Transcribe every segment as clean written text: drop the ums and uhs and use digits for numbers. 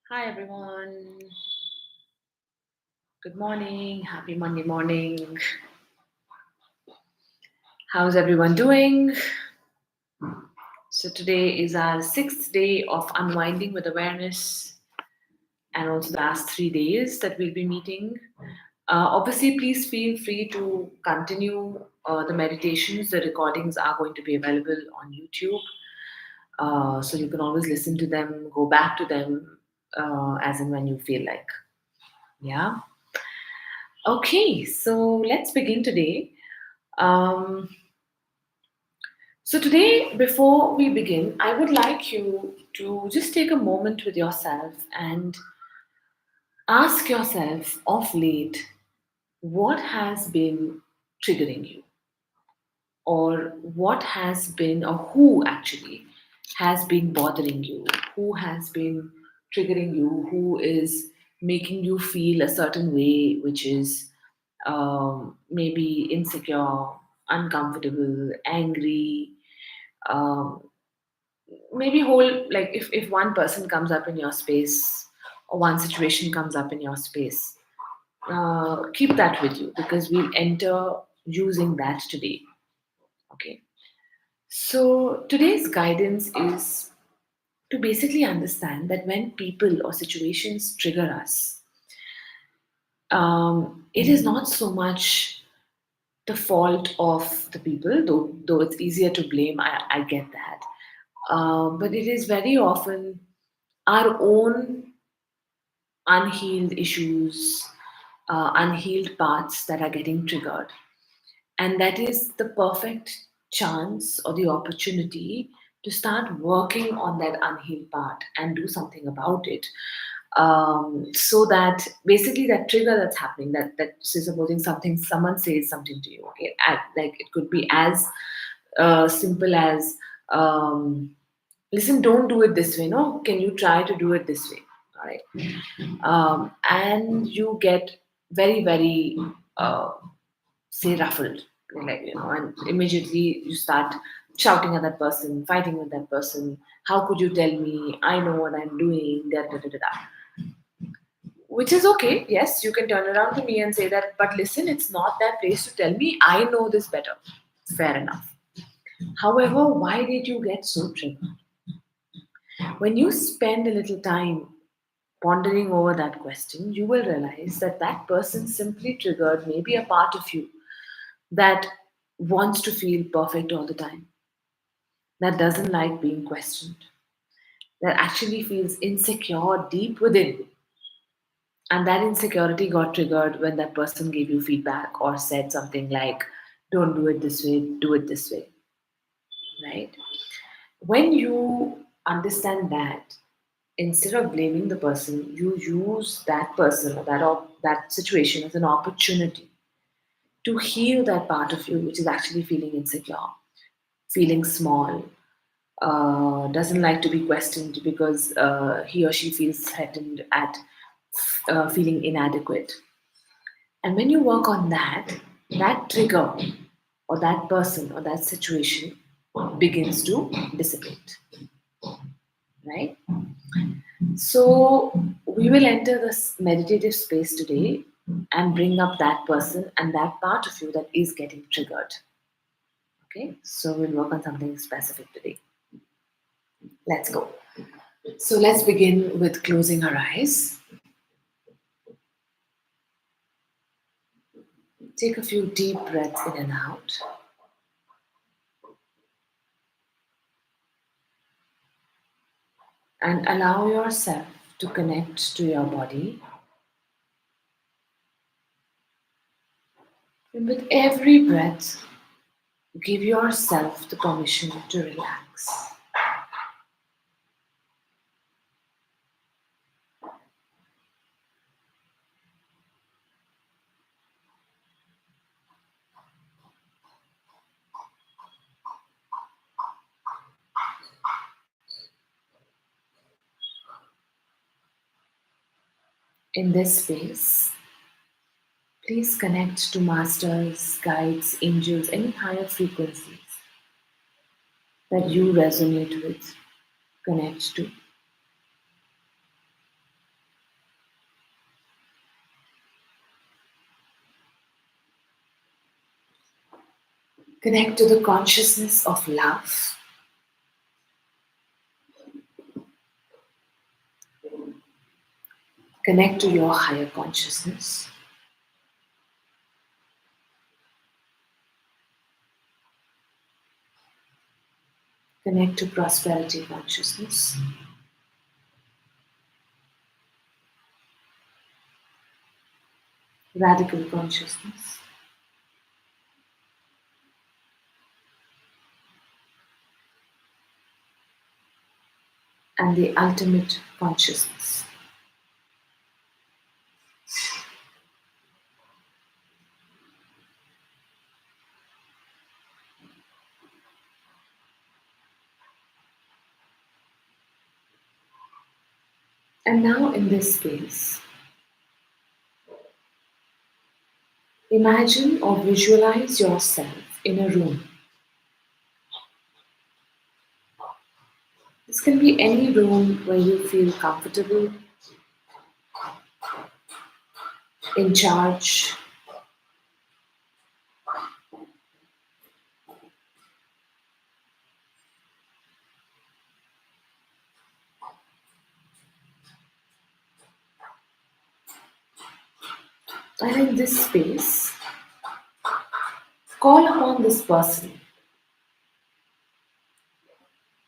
Hi everyone. Good morning. Happy Monday morning. How's everyone doing? So today is our sixth day of unwinding with awareness and also the last 3 days that we'll be meeting. Obviously, please feel free to continue the meditations. The recordings are going to be available on YouTube. So you can always listen to them, go back to them as and when you feel like. Yeah. Okay, so let's begin today. Um, so, today, before we begin, I would like you to just take a moment with yourself and ask yourself of late what has been triggering you, or what has been, or who actually has been bothering you, who has been triggering you, who is making you feel a certain way, which is maybe insecure, uncomfortable, angry, um, maybe whole, like if one person comes up in your space or one situation comes up in your space, keep that with you because we'll enter using that today. Okay, so today's guidance is to basically understand that when people or situations trigger us, it is not so much the fault of the people, though it's easier to blame. I get that, but it is very often our own unhealed issues, unhealed parts that are getting triggered. And that is the perfect chance or the opportunity to start working on that unhealed part and do something about it. So that basically that trigger that's happening, that say supposing someone says something to you, okay, like it could be as simple as listen, don't do it this way, no, can you try to do it this way, all right? And you get very, very, uh, say, ruffled, like, and immediately you start shouting at that person, fighting with that person. How could you tell me? I know what I'm doing. Da, da, da, da, da. Which is okay. Yes, you can turn around to me and say that, but listen, it's not that place to tell me. I know this better. Fair enough. However, why did you get so triggered? When you spend a little time pondering over that question, you will realize that that person simply triggered maybe a part of you that wants to feel perfect all the time, that doesn't like being questioned, that actually feels insecure deep within. And that insecurity got triggered when that person gave you feedback or said something like, don't do it this way, do it this way, right? When you understand that, instead of blaming the person, you use that person or that situation as an opportunity to heal that part of you which is actually feeling insecure, feeling small, doesn't like to be questioned because he or she feels threatened at feeling inadequate. And when you work on that, that trigger or that person or that situation begins to dissipate, right? So we will enter this meditative space today and bring up that person and that part of you that is getting triggered. Okay, so we'll work on something specific today. Let's go. So let's begin with closing our eyes. Take a few deep breaths in and out. And allow yourself to connect to your body. And with every breath, give yourself the permission to relax. In this space, please connect to masters, guides, angels, any higher frequencies. that you resonate with, connect to. Connect to the consciousness of love. Connect to your higher consciousness. Connect to prosperity consciousness. Radical consciousness. And the ultimate consciousness. And now, in this space, imagine or visualize yourself in a room. This can be any room where you feel comfortable, in charge. And in this space, call upon this person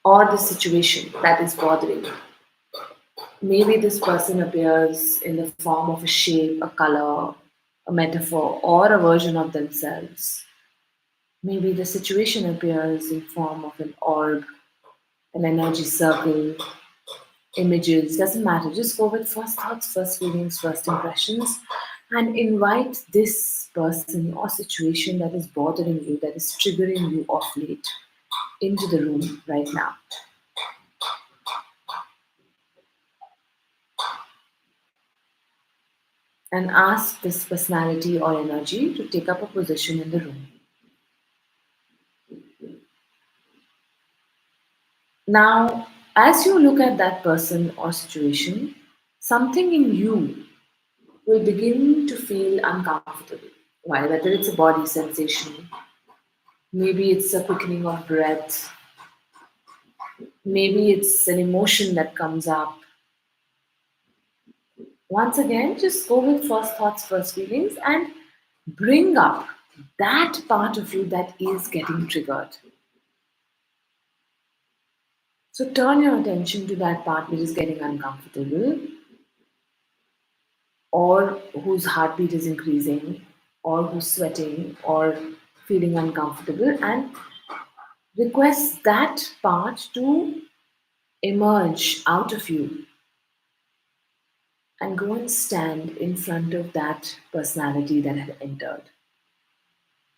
or the situation that is bothering you. Maybe this person appears in the form of a shape, a color, a metaphor, or a version of themselves. Maybe the situation appears in form of an orb, an energy circle, images, doesn't matter. Just go with first thoughts, first feelings, first impressions, and invite this person or situation that is bothering you, that is triggering you off late, into the room right now. And ask this personality or energy to take up a position in the room. Now, as you look at that person or situation, something in you will begin to feel uncomfortable. Why? Whether it's a body sensation, maybe it's a quickening of breath, maybe it's an emotion that comes up. Once again, just go with first thoughts, first feelings, and bring up that part of you that is getting triggered. So turn your attention to that part which is getting uncomfortable, or whose heartbeat is increasing, or who's sweating, or feeling uncomfortable, and request that part to emerge out of you and go and stand in front of that personality that had entered,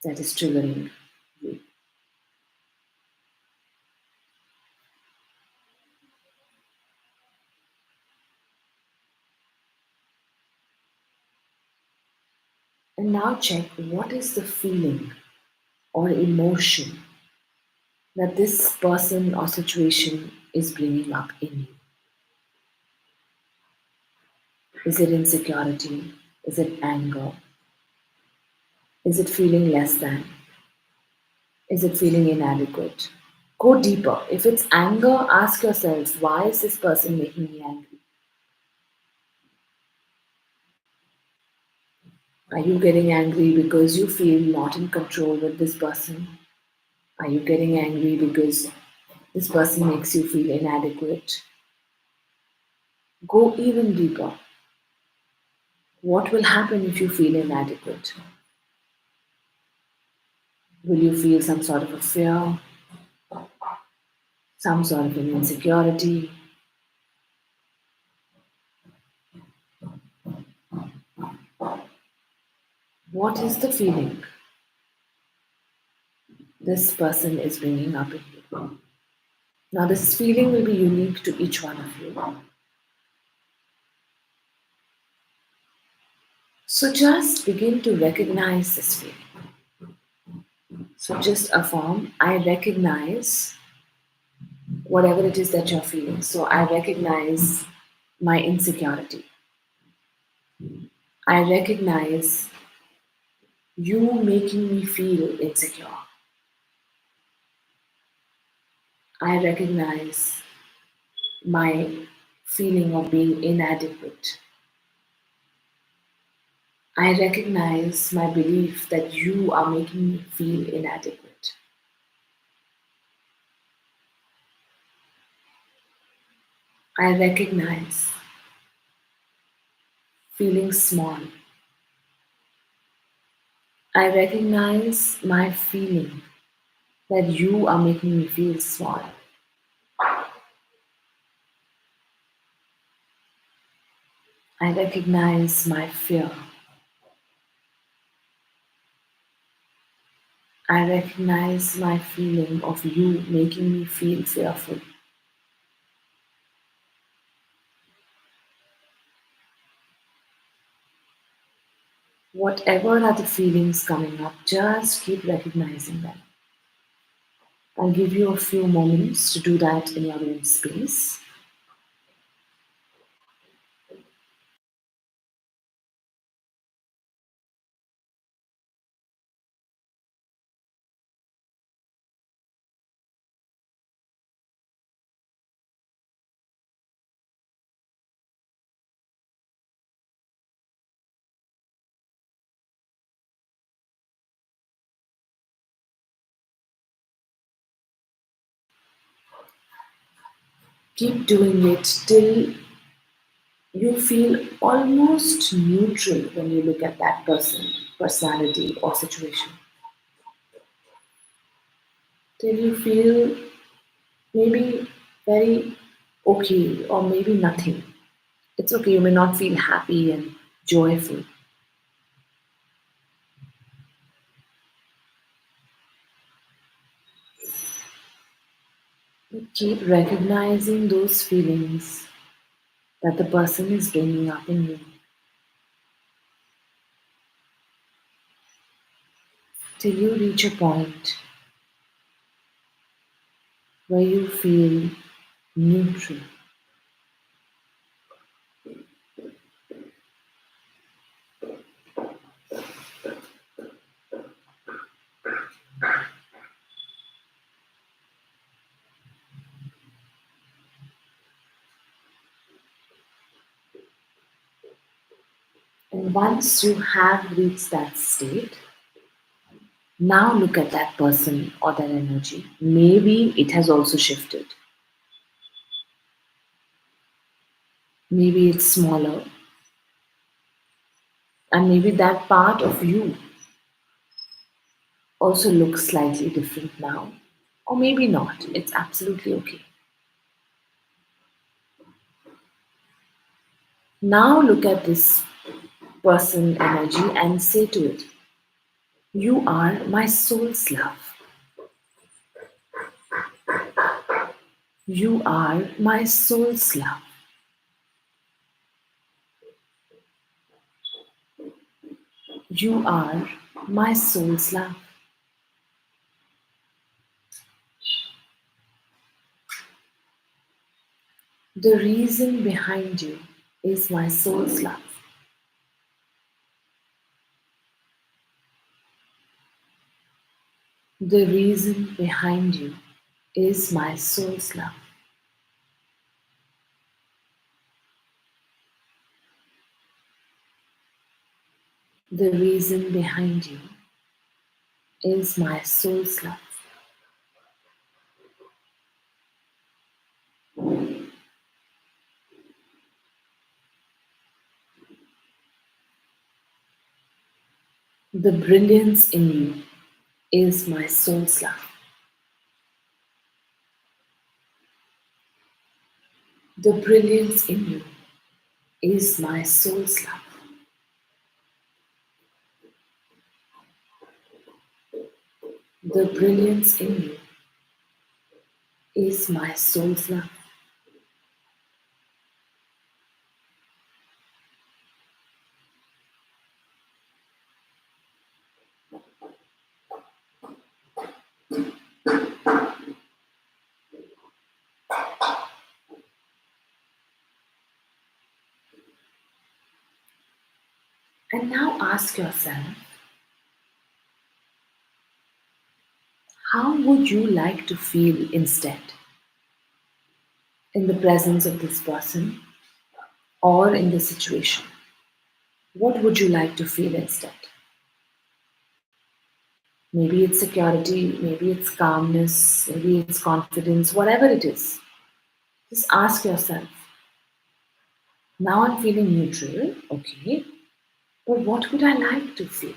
that is triggering you. And now check what is the feeling or emotion that this person or situation is bringing up in you. Is it insecurity? Is it anger? Is it feeling less than? Is it feeling inadequate? Go deeper. If it's anger, ask yourself, why is this person making me angry? Are you getting angry because you feel not in control with this person? Are you getting angry because this person makes you feel inadequate? Go even deeper. What will happen if you feel inadequate? Will you feel some sort of a fear, some sort of an insecurity? What is the feeling this person is bringing up in you? Now, this feeling will be unique to each one of you. So just begin to recognize this feeling. So just affirm, I recognize whatever it is that you're feeling. So I recognize my insecurity. I recognize you making me feel insecure. I recognize my feeling of being inadequate. I recognize my belief that you are making me feel inadequate. I recognize feeling small. I recognize my feeling that you are making me feel small. I recognize my fear. I recognize my feeling of you making me feel fearful. Whatever are the feelings coming up, just keep recognizing them. I'll give you a few moments to do that in your own space. Keep doing it till you feel almost neutral when you look at that person, personality, or situation. Till you feel maybe very okay or maybe nothing. It's okay, you may not feel happy and joyful. But keep recognizing those feelings that the person is bringing up in you till you reach a point where you feel neutral. And once you have reached that state, now look at that person or that energy. Maybe it has also shifted. Maybe it's smaller. And maybe that part of you also looks slightly different now. Or maybe not. It's absolutely okay. Now look at this person energy and say to it, you are my soul's love. You are my soul's love. You are my soul's love. The reason behind you is my soul's love. The reason behind you is my soul's love. The reason behind you is my soul's love. The brilliance in you is my soul's love. The brilliance in you is my soul's love. The brilliance in you is my soul's love. And now ask yourself, how would you like to feel instead in the presence of this person or in the situation? What would you like to feel instead? Maybe it's security, maybe it's calmness, maybe it's confidence, whatever it is. Just ask yourself, now I'm feeling neutral, okay, but what would I like to feel?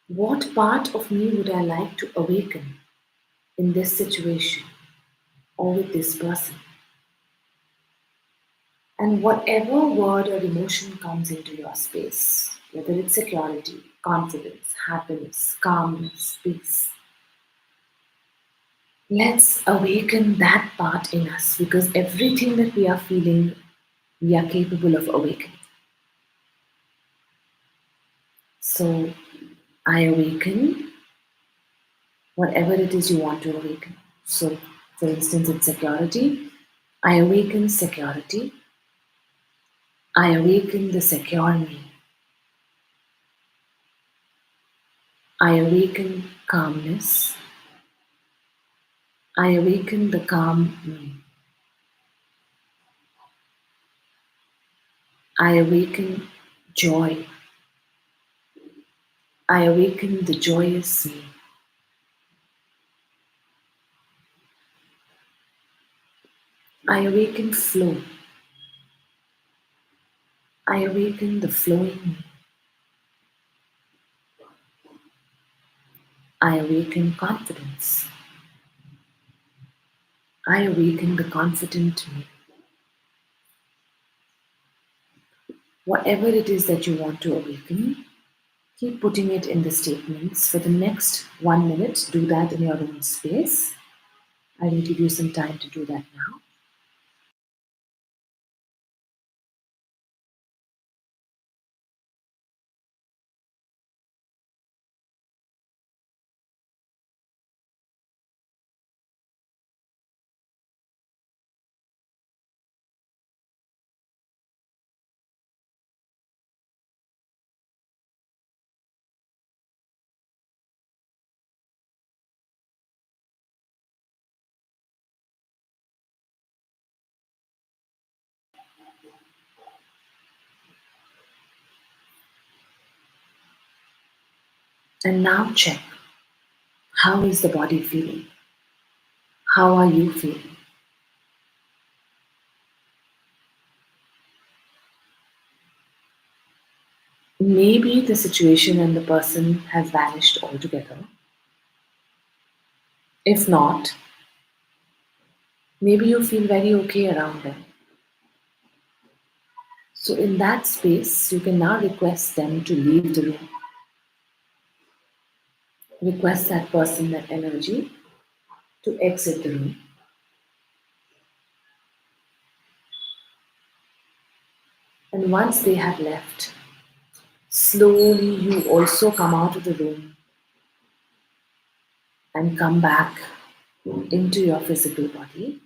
What part of me would I like to awaken in this situation or with this person? And whatever word or emotion comes into your space, whether it's security, confidence, happiness, calmness, peace, let's awaken that part in us because everything that we are feeling, we are capable of awakening. So I awaken whatever it is you want to awaken. So, for instance, in security, I awaken security. I awaken the secure me. I awaken calmness. I awaken the calm me. I awaken joy. I awaken the joyous me. I awaken flow. I awaken the flowing me. I awaken confidence. I awaken the confident me. Whatever it is that you want to awaken, keep putting it in the statements for the next 1 minute. Do that in your own space. I will give you some time to do that now. And now check, how is the body feeling? How are you feeling? Maybe the situation and the person has vanished altogether. If not, maybe you feel very okay around them. So, in that space, you can now request them to leave the room. Request that person, that energy, to exit the room. And once they have left, slowly you also come out of the room and come back into your physical body.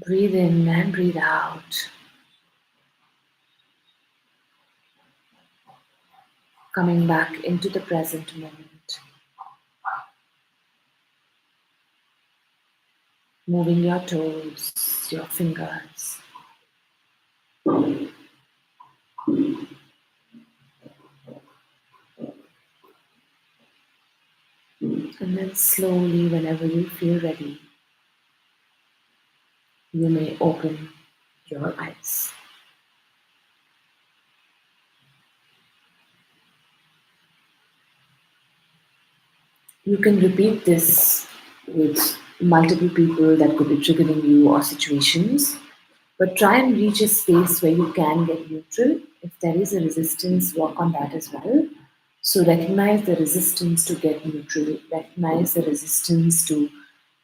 Breathe in and breathe out. Coming back into the present moment. Moving your toes, your fingers. And then slowly, whenever you feel ready, you may open your eyes. You can repeat this with multiple people that could be triggering you or situations, but try and reach a space where you can get neutral. If there is a resistance, work on that as well. So recognize the resistance to get neutral, recognize the resistance to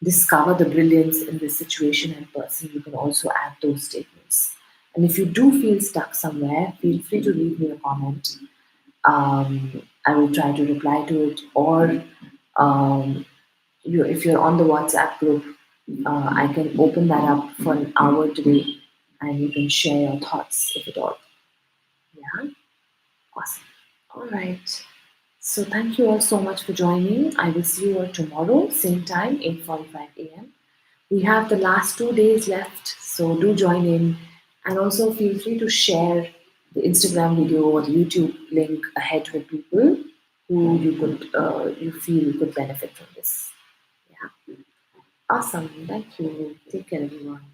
discover the brilliance in this situation and person. You can also add those statements. And if you do feel stuck somewhere, feel free to leave me a comment. I will try to reply to it, or if you're on the WhatsApp group, I can open that up for an hour today, and you can share your thoughts if at all. Yeah, awesome. All right. So thank you all so much for joining. I will see you all tomorrow, same time, 8:45 a.m. We have the last 2 days left, so do join in, and also feel free to share the Instagram video or the YouTube link ahead with people who you feel could benefit from this. Yeah, awesome. Thank you. Take care, everyone.